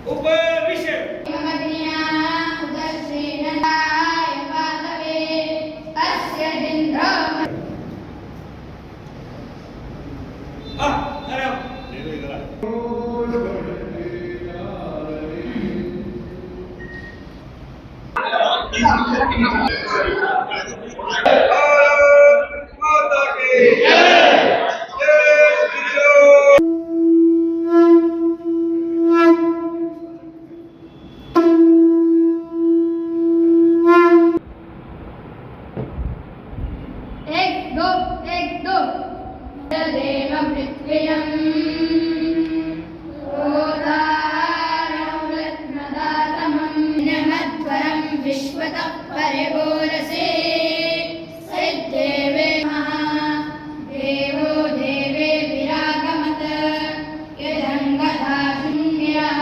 उपविश्य विश्वतः परिपूरसे सद्देवे देवो देवे विरागमत यदङ्गधा शून्यः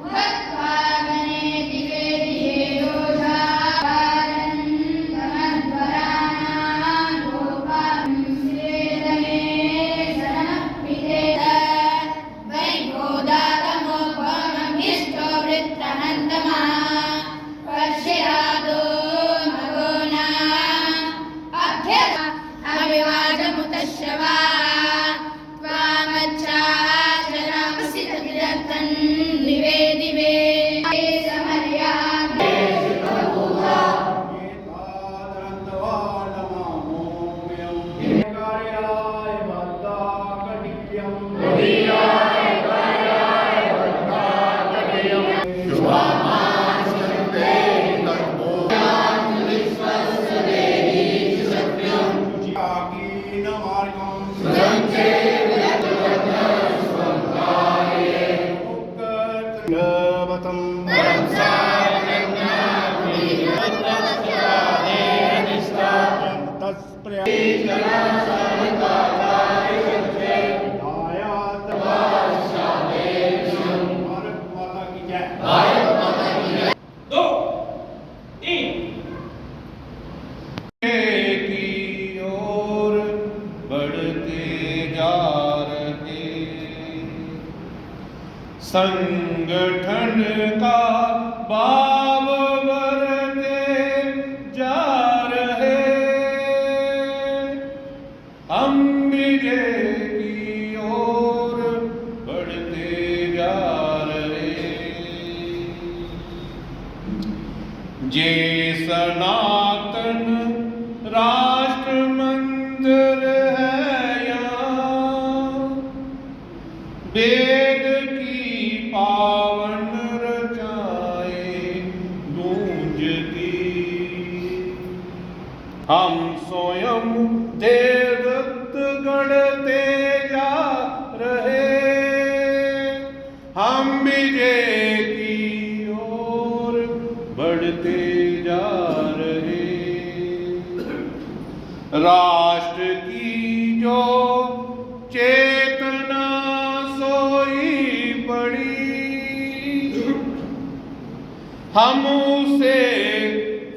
उदत्वागने दिवे दिवे दोषारन्दमध्वराणां गोपां श्रीरमे शरणप्रियेत वैभोदातमोपमभीष्टो वृत्रहन्तमः पर्षिरादो मगोना अभिवादमुतश्रवा त्वामच्छाचरामसि तद्रतं दिवे दिवे समर्यामे संगठन का भाव बढ़ते जा रहे, हम विजय की ओर बढ़ते जा रहे। जे सनातन राष्ट्र मंदिर है यहाँ, वेद पावन रचाएं गूंजती, हम स्वयं देवदत्त गढ़ते जा रहे, हम विजय की ओर बढ़ते जा रहे। राष्ट्र की जो चेतना सोई पड़ी, हम उसे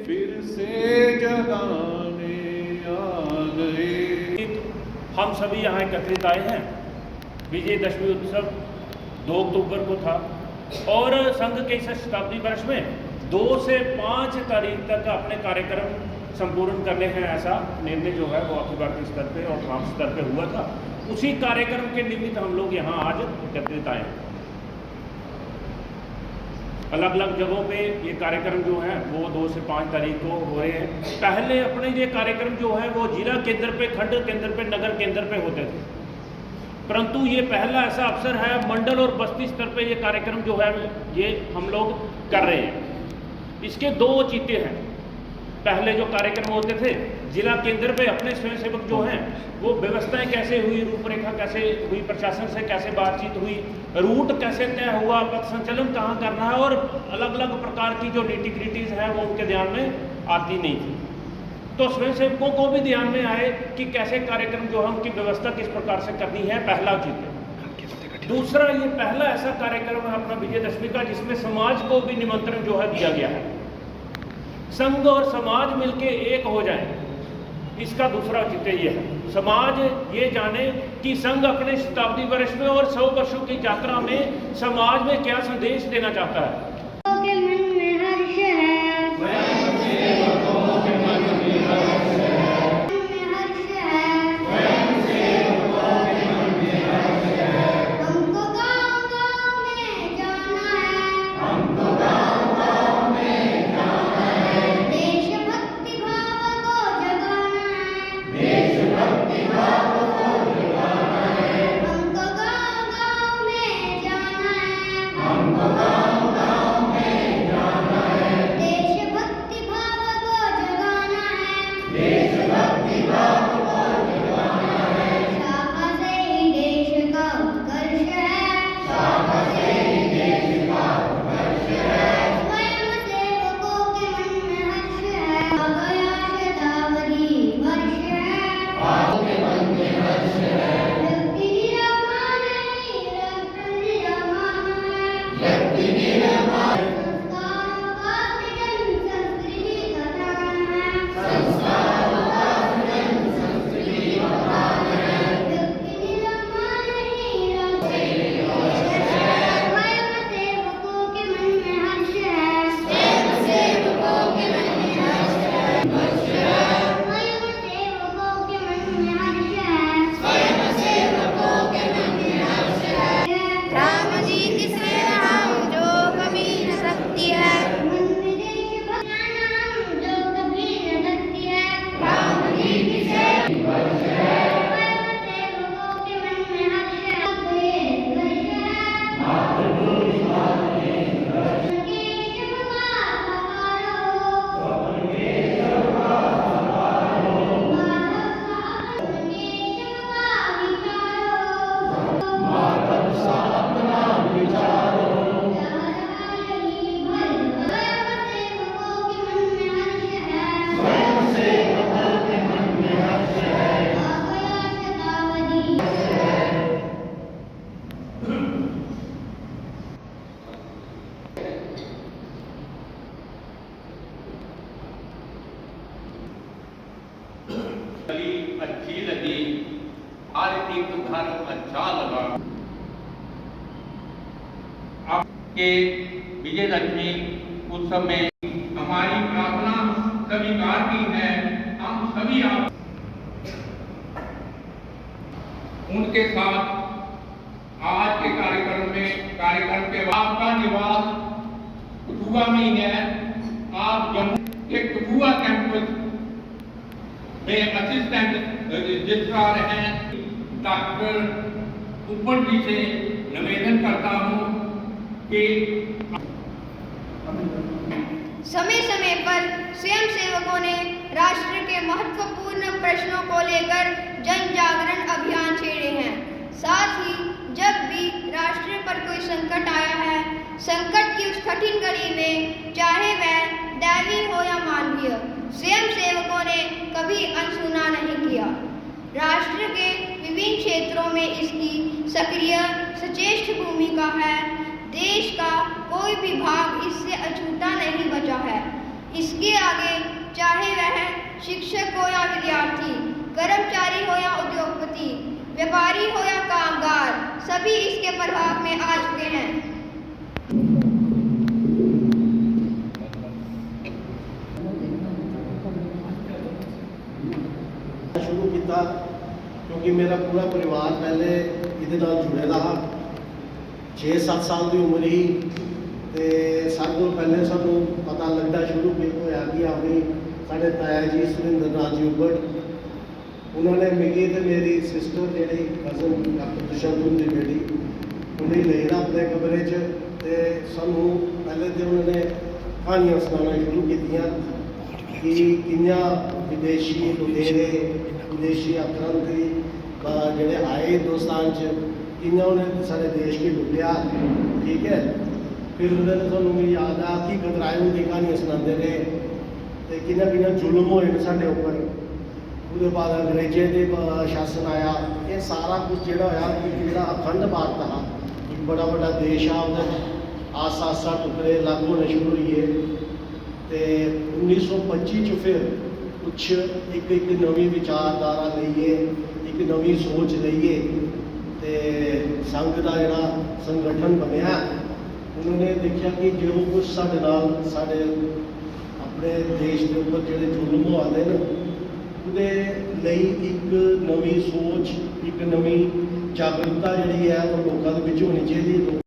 फिर से जगाने आ गए। हम सभी यहाँ एकत्रित आए हैं। विजयदशमी उत्सव 2 अक्टूबर को था और संघ के इस शताब्दी वर्ष में 2 से 5 तारीख तक अपने कार्यक्रम संपूर्ण करने हैं, ऐसा निर्णय जो है वो अखिल भारतीय स्तर पे और प्रांत स्तर पे हुआ था। उसी कार्यक्रम के निमित्त हम लोग यहाँ आज एकत्रित आए हैं। अलग अलग जगहों पे ये कार्यक्रम जो है वो 2 से 5 तारीख को हो रहे हैं। पहले अपने ये कार्यक्रम जो है वो जिला केंद्र पे, खंड केंद्र पे, नगर केंद्र पे होते थे, परंतु ये पहला ऐसा अवसर है मंडल और बस्ती स्तर पे ये कार्यक्रम जो है ये हम लोग कर रहे हैं। इसके 2 चीते हैं। पहले जो कार्यक्रम होते थे जिला केंद्र पे अपने स्वयंसेवक जो हैं वो व्यवस्थाएं कैसे हुई, रूपरेखा कैसे हुई, प्रशासन से कैसे बातचीत हुई, रूट कैसे तय हुआ, पथ संचलन कहाँ करना है, और अलग अलग प्रकार की जो निटी-ग्रिटीज हैं वो उनके ध्यान में आती नहीं थी। तो स्वयंसेवकों को भी ध्यान में आए कि कैसे कार्यक्रम जो है उनकी व्यवस्था किस प्रकार से करनी है, पहला चीज है। दूसरा, ये पहला ऐसा कार्यक्रम है अपना विजयदशमी का जिसमें समाज को भी निमंत्रण जो है दिया गया है। संघ और समाज मिलके एक हो जाए इसका दूसरा औचित्य ये है, समाज ये जाने कि संघ अपने शताब्दी वर्ष में और 100 वर्षों की यात्रा में समाज में क्या संदेश देना चाहता है। के मन में हर्ष है, मन में हर्ष है, हमको गाँव-गाँव में जाना है, देशभक्ति भाव को जगाना है, हमको गाँव-गाँव में जाना है, देशभक्ति भाव को जगाना है, शाखा से ही देश का उत्कर्ष है, स्वयं सेवकों के मन में हर्ष है, आ गया शताब्दी वर्ष है, व्यक्ति निरामान नहीं, राष्ट्र निरामान है, संस्कारों का सृजन संस्कृति का दान है, व्यक्ति निरामान नहीं, राष्ट्र स्वयं सेवकों के मन में हर्ष है, स्वयं सेवकों के मन में हर्ष है, राम जी की सेना हम जो कभी न सकती है, मन में देशभक्ति हम जो कभी न सकती है, राम जी की सेना स्वयं सेवकों के मन में हर्ष है, चली अच्छी लगी, हर एक घर अच्छा लगा। आपके विजयदशमी उत्सव में हमारी प्रार्थना स्वीकार की है। हम सभी आप उनके साथ आज के कार्यक्रम के आपका निवास कठुआ में है। आप जम्मू के कठुआ कैंपस में असिस्टेंट रजिस्ट्रार हैं। डॉक्टर ऊपर जी से निवेदन करता हूँ कि समय समय पर स्वयं सेवकों ने राष्ट्र के महत्वपूर्ण प्रश्नों को लेकर जन जागरण अभियान छेड़े हैं। साथ ही जब भी राष्ट्र पर कोई संकट आया है, संकट की उस कठिन घड़ी में चाहे वह दैवीय हो या मानवीय, स्वयं सेवकों ने कभी अनसुना नहीं किया। राष्ट्र के विभिन्न क्षेत्रों में इसकी सक्रिय सचेष्ट भूमिका है। देश का कोई भी भाग इससे अछूता नहीं बचा है। इसके आगे चाहे वह शिक्षक हो या विद्यार्थी, कर्मचारी हो या उद्योगपति, व्यापारी हो या कामगार, सभी इसके प्रभाव में आ चुके हैं। शुरू किया क्योंकि मेरा पूरा परिवार पहले ये जुड़े रहा। 6-7 साल की उम्र ही तो सब तो पहले सानू पता लगता शुरू होया कि हाँ भाई साढ़े ताया जी सुरेंद्र नाथ जी उबड़ उन्होंने मेरी तो मेरी सिस्टर जी कजन डॉक्टर दुष्यंत की बेटी उन्हें लेना अपने कमरे च सानू पहले तो उन्होंने कहानियाँ सुनाना शुरू की कियां विदेशी लुटेरे विदेशी आतंकी जोड़े आए हिंदुस्तान कियां उन्हें सारे देश की लुटिया। ठीक है, फिर उन्होंने तो याद आ कि कतराए उनकी कहानियाँ सुनाते रहे तो किन्ना जुल्म होए ने साढ़े उपर। उसके बाद अंग्रेजें के शासन आया। ये सारा कुछ जोड़ा होया कि जो अखंड भारत था एक बड़ा बड़ा देश आ आस्ता आस्ता टुकड़े अलग होने शुरू हुए। तो 1925 फिर ਕੁਛ ਇੱਕ ਨਵੀਂ ਵਿਚਾਰਧਾਰਾ ਲਈਏ, ਇੱਕ ਨਵੀਂ ਸੋਚ ਲਈਏ। ਤੇ ਸੰਘ ਦਾ ਜਿਹੜਾ ਸੰਗਠਨ ਬਣਿਆ, ਉਹਨਾਂ ਨੇ ਦੇਖਿਆ ਕਿ ਜੋ ਕੁਛ ਸਾਡੇ ਨਾਲ ਸਾਡੇ ਆਪਣੇ ਦੇਸ਼ ਦੇ ਉੱਪਰ ਜਿਹੜੇ ਜ਼ੁਲਮ ਹੋਏ ਨੇ, ਉਹਦੇ ਲਈ ਇੱਕ ਨਵੀਂ ਸੋਚ, ਇੱਕ ਨਵੀਂ ਜਾਗਰੂਕਤਾ ਜਿਹੜੀ ਹੈ ਉਹ ਲੋਕਾਂ ਦੇ ਵਿੱਚ ਹੋਣੀ ਚਾਹੀਦੀ ਹੈ।